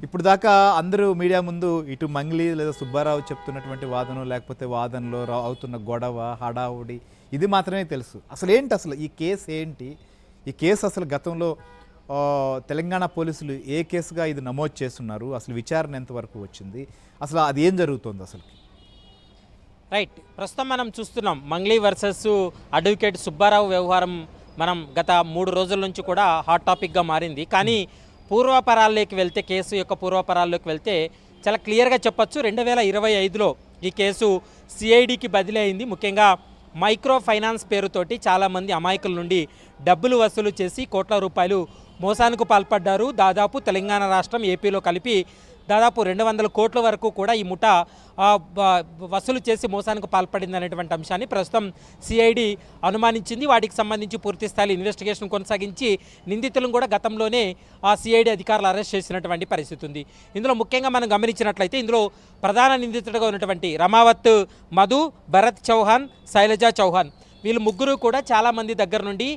ఇప్పుడు దాకా అందరూ మీడియా ముందు ఇటు మంగ్లీ లేదా సుబ్బారావు చెప్తున్నటువంటి వాదన లేకపోతే వాదనలో అవుతున్న గొడవ హడావుడి ఇది మాత్రమే తెలుసు. అసలు ఏంటి అసలు ఈ కేసు ఏంటి? ఈ కేసు అసలు గతంలో తెలంగాణ పోలీసులు ఏ కేసుగా ఇది నమోదు చేస్తున్నారు? అసలు విచారణ ఎంతవరకు వచ్చింది? అసలు అది ఏం జరుగుతుంది అసలు? రైట్, ప్రస్తుతం మనం చూస్తున్నాం మంగ్లీ వర్సెస్ అడ్వకేట్ సుబ్బారావు వ్యవహారం మనం గత 3 రోజుల నుంచి కూడా హాట్ టాపిక్గా మారింది. కానీ పూర్వపరాల్లోకి వెళ్తే, కేసు యొక్క పూర్వపరాల్లోకి వెళ్తే చాలా క్లియర్గా చెప్పొచ్చు. 2025లో ఈ కేసు సిఐడికి బదిలీ అయింది. ముఖ్యంగా మైక్రో ఫైనాన్స్ పేరుతోటి చాలామంది అమాయకుల నుండి డబ్బులు వసూలు చేసి కోట్ల రూపాయలు మోసానికి పాల్పడ్డారు. దాదాపు తెలంగాణ రాష్ట్రం, ఏపీలో కలిపి దాదాపు 200 కోట్ల వరకు కూడా ఈ ముఠా వసూలు చేసి మోసానికి పాల్పడింది అనేటువంటి అంశాన్ని ప్రస్తుతం సిఐడి అనుమానించింది. వాటికి సంబంధించి పూర్తి స్థాయిలో ఇన్వెస్టిగేషన్ కొనసాగించి నిందితులను కూడా గతంలోనే ఆ సిఐడి అధికారులు అరెస్ట్ చేసినటువంటి పరిస్థితి ఉంది. ఇందులో ముఖ్యంగా మనం గమనించినట్లయితే ఇందులో ప్రధాన నిందితుడిగా ఉన్నటువంటి రమావత్ మధు, భరత్ చౌహాన్, శైలజా చౌహాన్ వీళ్ళు ముగ్గురు కూడా చాలామంది దగ్గర నుండి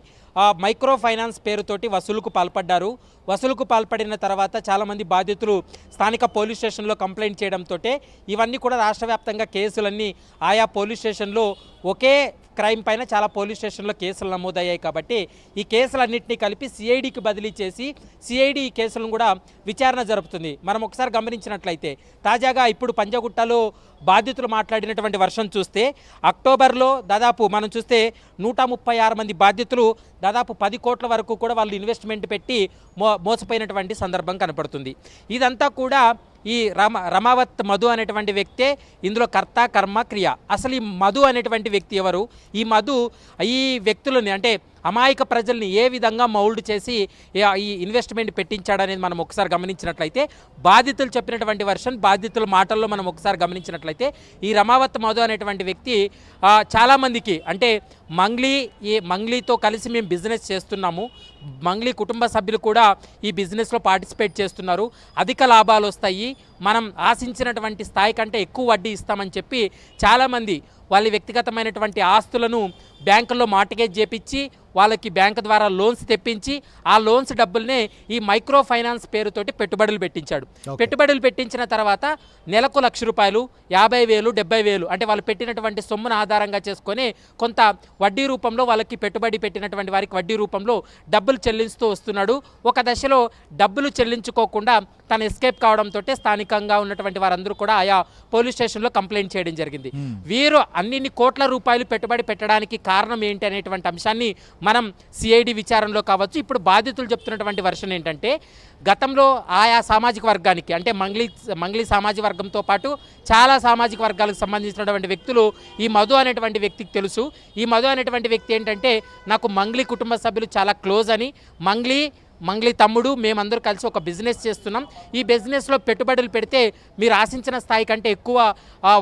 మైక్రో ఫైనాన్స్ పేరుతోటి వసూలుకు పాల్పడ్డారు. వసూలుకు పాల్పడిన తర్వాత చాలామంది బాధితులు స్థానిక పోలీస్ స్టేషన్లో కంప్లైంట్ చేయడంతో ఇవన్నీ కూడా రాష్ట్ర వ్యాప్తంగా కేసులన్నీ ఆయా పోలీస్ స్టేషన్లో ఒకే క్రైమ్ పైన చాలా పోలీస్ స్టేషన్లో కేసులు నమోదయ్యాయి. కాబట్టి ఈ కేసులన్నింటినీ కలిపి సిఐడికి బదిలీ చేసి సిఐడి ఈ కేసులను కూడా విచారణ జరుపుతుంది. మనం ఒకసారి గమనించినట్లయితే తాజాగా ఇప్పుడు పంజగుట్టలో బాధితులు మాట్లాడినటువంటి వర్షం చూస్తే అక్టోబర్లో దాదాపు మనం చూస్తే 136 మంది బాధితులు దాదాపు 10 కోట్ల వరకు కూడా వాళ్ళు ఇన్వెస్ట్మెంట్ పెట్టి మోసపోయినటువంటి సందర్భం కనపడుతుంది. ఇదంతా కూడా ఈ రమావత్ మధు అనేటువంటి వ్యక్తే ఇందులో కర్త కర్మ క్రియ. అసలు ఈ మధు అనేటువంటి వ్యక్తి ఎవరు? ఈ మధు ఈ వ్యక్తులని అంటే అమాయక ప్రజల్ని ఏ విధంగా మౌల్డ్ చేసి ఈ ఇన్వెస్ట్మెంట్ పెట్టించాడనేది మనం ఒకసారి గమనించినట్లయితే, బాధితులు చెప్పినటువంటి వర్షన్, బాధితుల మాటల్లో మనం ఒకసారి గమనించినట్లయితే ఈ రమావత్ మధు అనేటువంటి వ్యక్తి చాలామందికి అంటే మంగ్లీతో కలిసి మేము బిజినెస్ చేస్తున్నాము, మంగ్లీ కుటుంబ సభ్యులు కూడా ఈ బిజినెస్లో పార్టిసిపేట్ చేస్తున్నారు, అధిక లాభాలు వస్తాయి, మనం ఆశించినటువంటి స్థాయి కంటే ఎక్కువ వడ్డీ ఇస్తామని చెప్పి చాలామంది వాళ్ళ వ్యక్తిగతమైనటువంటి ఆస్తులను బ్యాంకుల్లో మార్టిగేజ్ చేపించి వాళ్ళకి బ్యాంకు ద్వారా లోన్స్ తెప్పించి ఆ లోన్స్ డబ్బుల్నే ఈ మైక్రో ఫైనాన్స్ పేరుతోటి పెట్టుబడులు పెట్టించాడు. పెట్టుబడులు పెట్టించిన తర్వాత నెలకు ₹1,00,000, 50,000, 70,000 అంటే వాళ్ళు పెట్టినటువంటి సొమ్మును ఆధారంగా చేసుకొని కొంత వడ్డీ రూపంలో వాళ్ళకి పెట్టుబడి పెట్టినటువంటి వారికి వడ్డీ రూపంలో డబ్బులు చెల్లిస్తూ వస్తున్నాడు. ఒక దశలో డబ్బులు చెల్లించుకోకుండా తను ఎస్కేప్ కావడంతో స్థానికంగా ఉన్నటువంటి వారందరూ కూడా ఆయా పోలీస్ స్టేషన్లో కంప్లైంట్ చేయడం జరిగింది. వీరు అన్ని కోట్ల రూపాయలు పెట్టుబడి పెట్టడానికి కారణం ఏంటి అనేటువంటి అంశాన్ని మనం సిఐడి విచారణలో కావచ్చు. ఇప్పుడు బాధితులు చెప్తున్నటువంటి వర్షన్ ఏంటంటే, గతంలో ఆయా సామాజిక వర్గానికి అంటే మంగ్లీ సామాజిక వర్గంతో పాటు చాలా సామాజిక వర్గాలకు సంబంధించినటువంటి వ్యక్తులు ఈ మధు అనేటువంటి వ్యక్తికి తెలుసు. ఈ మధు అనేటువంటి వ్యక్తి ఏంటంటే, నాకు మంగ్లీ కుటుంబ సభ్యులు చాలా క్లోజ్ అని, మంగ్లీ తమ్ముడు మేమందరూ కలిసి ఒక బిజినెస్ చేస్తున్నాం, ఈ బిజినెస్లో పెట్టుబడులు పెడితే మీరు ఆశించిన స్థాయి కంటే ఎక్కువ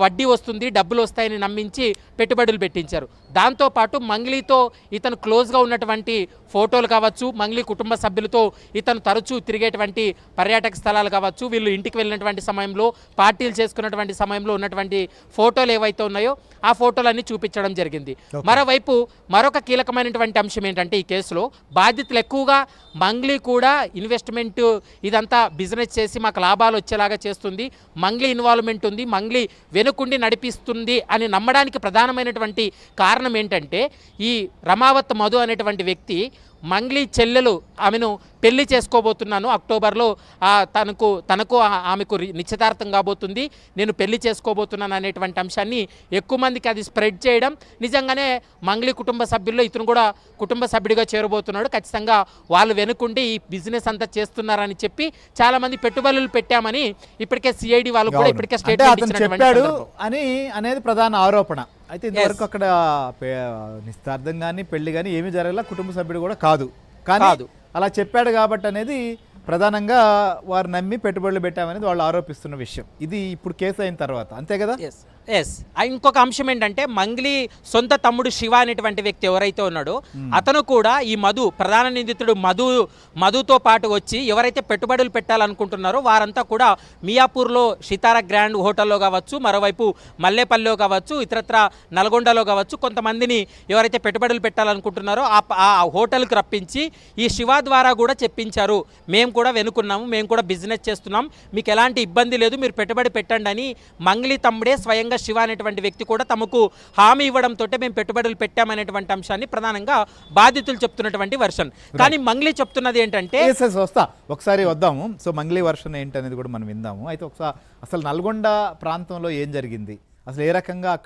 వడ్డీ వస్తుంది, డబ్బులు వస్తాయని నమ్మించి పెట్టుబడులు పెట్టించారు. దాంతోపాటు మంగ్లీతో ఇతను క్లోజ్గా ఉన్నటువంటి ఫోటోలు కావచ్చు, మంగ్లీ కుటుంబ సభ్యులతో ఇతను తరచూ తిరిగేటువంటి పర్యాటక స్థలాలు కావచ్చు, వీళ్ళు ఇంటికి వెళ్ళినటువంటి సమయంలో, పార్టీలు చేసుకున్నటువంటి సమయంలో ఉన్నటువంటి ఫోటోలు ఏవైతే ఉన్నాయో ఆ ఫోటోలన్నీ చూపించడం జరిగింది. మరోవైపు మరొక కీలకమైనటువంటి అంశం ఏంటంటే, ఈ కేసులో బాధితులు ఎక్కువగా మంగ్లీ కూడా ఇన్వెస్ట్మెంట్ ఇదంతా బిజినెస్ చేసి మాకు లాభాలు వచ్చేలాగా చేస్తుంది, మంగ్లీ ఇన్వాల్వ్మెంట్ ఉంది, మంగ్లీ వెనుకుండి నడిపిస్తుంది అని నమ్మడానికి ప్రధానమైనటువంటి కారణం ఏంటంటే, ఈ రమావత్ మధు అనేటువంటి వ్యక్తి మంగ్లీ చెల్లెలు ఆమెను పెళ్లి చేసుకోబోతున్నాను, అక్టోబర్లో తనకు ఆమెకు నిశ్చితార్థం కాబోతుంది, నేను పెళ్లి చేసుకోబోతున్నాను అనేటువంటి అంశాన్ని ఎక్కువ మందికి అది స్ప్రెడ్ చేయడం, నిజంగానే మంగ్లీ కుటుంబ సభ్యుల్లో ఇతను కూడా కుటుంబ సభ్యుడిగా చేరబోతున్నాడు, ఖచ్చితంగా వాళ్ళు వెనుకుండి ఈ బిజినెస్ అంతా చేస్తున్నారని చెప్పి చాలామంది పెట్టుబడులు పెట్టామని ఇప్పటికే సిఐడి వాళ్ళు కూడా ఇప్పటికే స్టేట్మెంట్ చెప్పాడు అని అనేది ప్రధాన ఆరోపణ. అయితే ఇంతవరకు అక్కడ నిశ్చితార్థం కానీ పెళ్లి కానీ ఏమీ జరగల, కుటుంబ సభ్యుడు కూడా కాదు, కానీ అలా చెప్పాడు కాబట్టి అనేది ప్రధానంగా వారు నమ్మి పెట్టుబడులు పెట్టామనేది వాళ్ళు ఆరోపిస్తున్న విషయం. ఇది ఇప్పుడు కేసు అయిన తర్వాత అంతే కదా? ఎస్ ఇంకొక అంశం ఏంటంటే మంగ్లీ సొంత తమ్ముడు శివ అనేటువంటి వ్యక్తి ఎవరైతే ఉన్నాడో అతను కూడా ఈ ప్రధాన నిందితుడు మధుతో పాటు వచ్చి ఎవరైతే పెట్టుబడులు పెట్టాలనుకుంటున్నారో వారంతా కూడా మియాపూర్లో సితారా గ్రాండ్ హోటల్లో కావచ్చు, మరోవైపు మల్లేపల్లిలో కావచ్చు, ఇతరత్ర నల్గొండలో కావచ్చు, కొంతమందిని ఎవరైతే పెట్టుబడులు పెట్టాలనుకుంటున్నారో ఆ హోటల్కి రప్పించి ఈ శివ ద్వారా కూడా చెప్పించారు, మేము కూడా వెనుకున్నాము, మేము కూడా బిజినెస్ చేస్తున్నాం, మీకు ఎలాంటి ఇబ్బంది లేదు, మీరు పెట్టుబడి పెట్టండి అని మంగ్లీ తమ్ముడే స్వయంగా శివ అనేటువంటి వ్యక్తి కూడా తమకు హామీ ఇవ్వడంతో మేము పెట్టుబడులు పెట్టామనేటువంటి అంశాన్ని ప్రధానంగా బాధితులు చెప్తున్నటువంటి వర్షన్. కానీ మంగ్లీ చెప్తున్నది ఏంటంటే వస్తా ఒకసారి వద్దాము. సో మంగ్లీ వర్షన్ ఏంటి అనేది కూడా మనం విందాము. అయితే ఒకసారి అసలు నల్గొండ ప్రాంతంలో ఏం జరిగింది, అసలు ఏ రకంగా అక్కడ